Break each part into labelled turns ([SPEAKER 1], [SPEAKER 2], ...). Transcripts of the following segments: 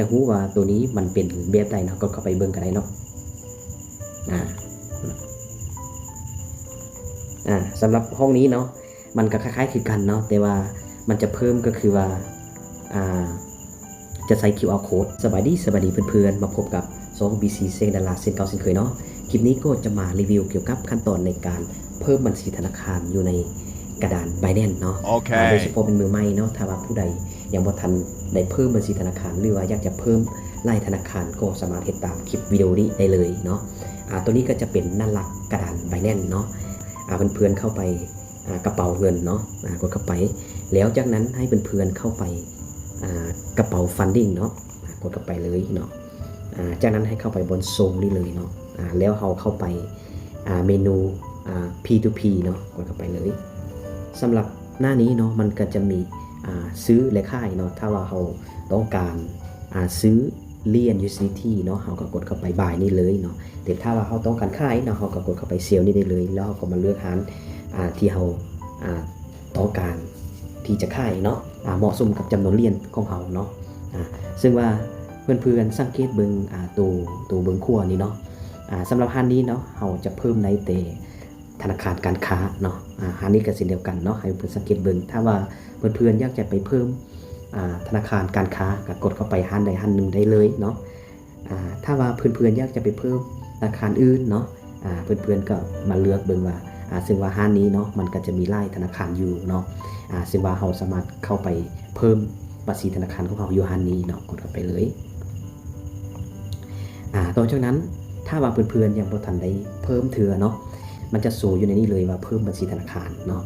[SPEAKER 1] จะรู้ว่าตัวนี้มันเป็นแบบใดเนาะก็เข้าไปเบิ่งกันได้เนาะสำหรับห้องนี้เนาะมันก็คล้ายๆคือกันเนาะแต่ว่ามันจะเพิ่มก็คือว่าจะใส่ QR code สบายดีเพื่อนๆมาพบกับ2 BC เซงดาราเซนเก่าเซนเคยเนาะคลิปนี้ก็จะมารีวิวเกี่ยวกับขั้นตอนในการเพิ่มบัญชีธนาคารอยู่ในกระดาน Binance เนาะโดยเฉพาะเป็นมือใหม่เนาะถ้าว่าผู้ใดยังบ่ทันได้เพิ่มบัญชีธนาคารหรือว่าอยากจะเพิ่มรายธนาคารก็สามารถติดตามคลิปวิดีโอนี้ได้เลยเนาะตัวนี้ก็จะเป็นหน้าหลักกระดาน Binance เนาะเพื่อนๆเข้าไปกระเป๋าเงินเนาะกดเข้าไปแล้วจากนั้นให้เพื่อนๆเข้าไปกระเป๋า funding เนาะกดเข้าไปเลยเนาะจากนั้นให้เข้าไปบนโซนนี้เลยเนาะแล้วเราเข้าไปเมนูP2P เนาะกดเข้าไปเลยสำหรับหน้านี้เนาะมันก็จะมีซื้อและขายเนาะถ้าว่าเราต้องการซื้อเหรียญ USDT เนาะเราก็กดเข้าไปบายนี่เลยเนาะแต่ถ้าว่าเราต้องการขายเนาะเราก็กดเข้าไปเซลล์นี่ได้เลยแล้วเราก็มาเลือกหาที่เราต้องการที่จะขายเนาะเหมาะสมกับจำนวนเหรียญของเราเนาะซึ่งว่าเพื่อนๆสังเกตเบิ่งตัวเบิ่งขั้วนี่เนาะสำหรับฮันนี้เนาะเราจะเพิ่มในแต่ธนาคารการค้าเนาะฮันนี้ก็เช่นเดียวกันเนาะให้เพื่อนสังเกตเบิ่งถ้าว่าเพื่อนๆอยากจะไปเพิ่มธนาคารการค้าก็กดเข้าไปฮันใดฮันหนึ่งได้เลยเนาะถ้าว่าเพื่อนๆอยากจะไปเพิ่มธนาคารอื่นเนาะเพื่อนๆก็มาเลือกเบิ่งว่าซึ่งว่าฮันนี้เนาะมันก็จะมีไล่ธนาคารอยู่เนาะซึ่งว่าเราสามารถเข้าไปเพิ่มบัญชีธนาคารของเราอยู่ฮันนี้เนาะกดเข้าไปเลยต่อจากนั้นถ้าว่าเพื่อนๆยังบ่ทันได้เพิ่มเถือเนาะมันจะโชว์อยู่ในนี้เลยว่าเพิ่มบัญชีธนาคารเนาะ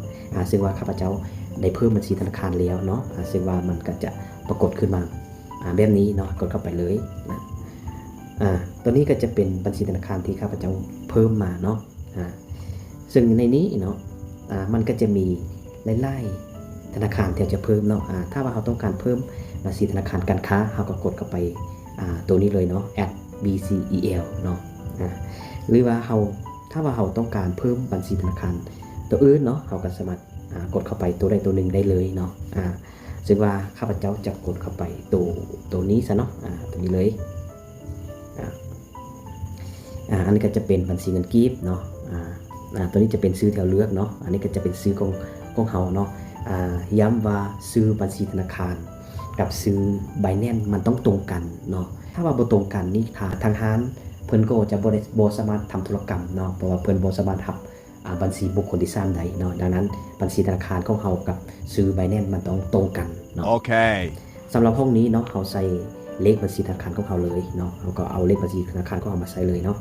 [SPEAKER 1] ซึ่งว่าข้าพเจ้าได้เพิ่มบัญชีธนาคารแล้วเนาะซึ่งว่ามันก็จะปรากฏขึ้นมาแบบนี้เนาะกดเข้าไปเลยนะตัวนี้ก็จะเป็นบัญชีธนาคารที่ข้าพเจ้าเพิ่มมาเนาะซึ่งในนี้เนาะมันก็จะมีไล่ธนาคารที่จะเพิ่มเนาะถ้าว่าเราต้องการเพิ่มบัญชีธนาคารการค้าเราก็กดเข้าไปตัวนี้เลยเนาะ @BCEL เนาะหรือว่าถ้าว่าเราต้องการเพิ่มบัญชีธนาคารตัวอื่นเนาะเราก็สามารถกดเข้าไปตัวใดตัวหนึ่งได้เลยเนาะซึ่งว่าข้าพเจ้าจะกดเข้าไปตัวนี้ซะเนาะตัวนี้เลยอันนี้ก็จะเป็นบัญชีเงินกีบเนาะตัวนี้จะเป็นซื้อแถวเลือกเนาะอันนี้ก็จะเป็นซื้อของเฮาเนาะย้ำว่าซื้อบัญชีธนาคารกับซื้อ Binance มันต้องตรงกันเนาะถ้าว่าบ่ตรงกันนี่ทางร้านเพิ่นก็จะบ่สามารถทำธุรกรรมเนาะเพราะว่าเพิ่นบ่สามารถรับบัญชีบุคคลที่3ได้เนาะดังนั้นบัญชีธนาคารของเฮากับซื้อ Binance มันต้องตรงกันเนาะโอเคสำหรับห้องนี้เนาะเฮาใส่เลขบัญชีธนาคารของเฮาเลยเนาะเฮาก็เอาเลขบัญชีธนาคารของเฮามาใส่เลยเนาะ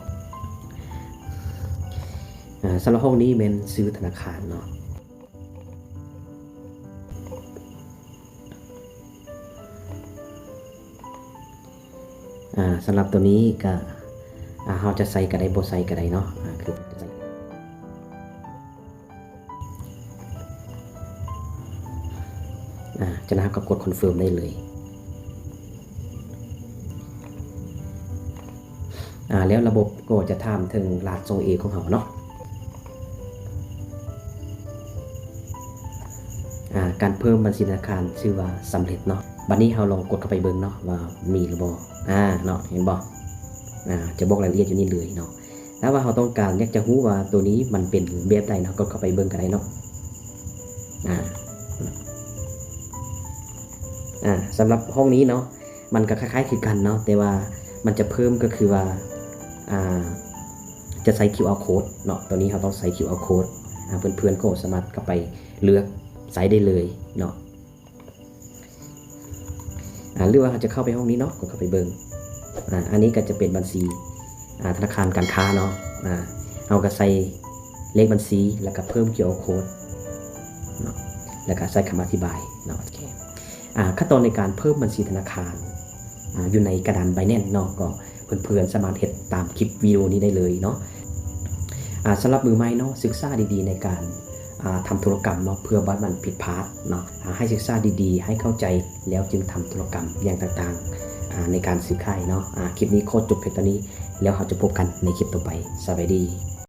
[SPEAKER 1] สำหรับห้องนี้เป็นซื้อธนาคารเนาะสำหรับตัวนี้ก็เราจะใส่กระไดโบใส่กระไดเนาะคือจะนะครับก็กดคอนเฟิร์มได้เลยแล้วระบบก็จะถามถึงรหัสทรงเอของเราเนาะการเพิ่มบัญชีธนาคารชื่อว่าสำเร็จเนาะบัดนี้เราลองกดเข้าไปเบิ่งเนาะว่ามีหรือบ่เนาะเห็นบ่จะบอกรายละเอียดอยู่นี่เลยเนาะถ้าว่าเราต้องการอยากจะรู้ว่าตัวนี้มันเป็นแบบใดเนาะก็เข้าไปเบิ่งกันได้เนาะสำหรับห้องนี้เนาะมันก็คล้ายๆคือกันเนาะแต่ว่ามันจะเพิ่มก็คือว่าจะใส่ QR code เนาะตัวนี้เราต้องใส่ QR code เพื่อนๆก็สามารถเข้าไปเลือกใส่ได้เลยเนาะหรือว่าเราจะเข้าไปห้องนี้เนาะก็เข้าไปเบิ่งอันนี้ก็จะเป็นบัญชีธนาคารการค้าเนาะเราก็ใส่เลขบัญชีแล้วก็เพิ่ม QR code เนาะแล้วก็ใส่คำอธิบายเนาะโอเคขั้นตอนในการเพิ่มบัญชีธนาคารอยู่ในกระดาน Binance เนาะก็เพื่อนๆสามารถเฮ็ดตามคลิปวิดีโอนี้ได้เลยเนาะสำหรับมือใหม่เนาะศึกษาดีๆในการทำธุรกรรมเนาะเพื่อบัดมันผิดพลาดเนาะให้ศึกษาดีๆให้เข้าใจแล้วจึงทำธุรกรรมอย่างต่างๆในการซื้อขายเนาะคลิปนี้โคตรจบเพียงตอนนี้แล้วเราจะพบกันในคลิปต่อไปสวัสดี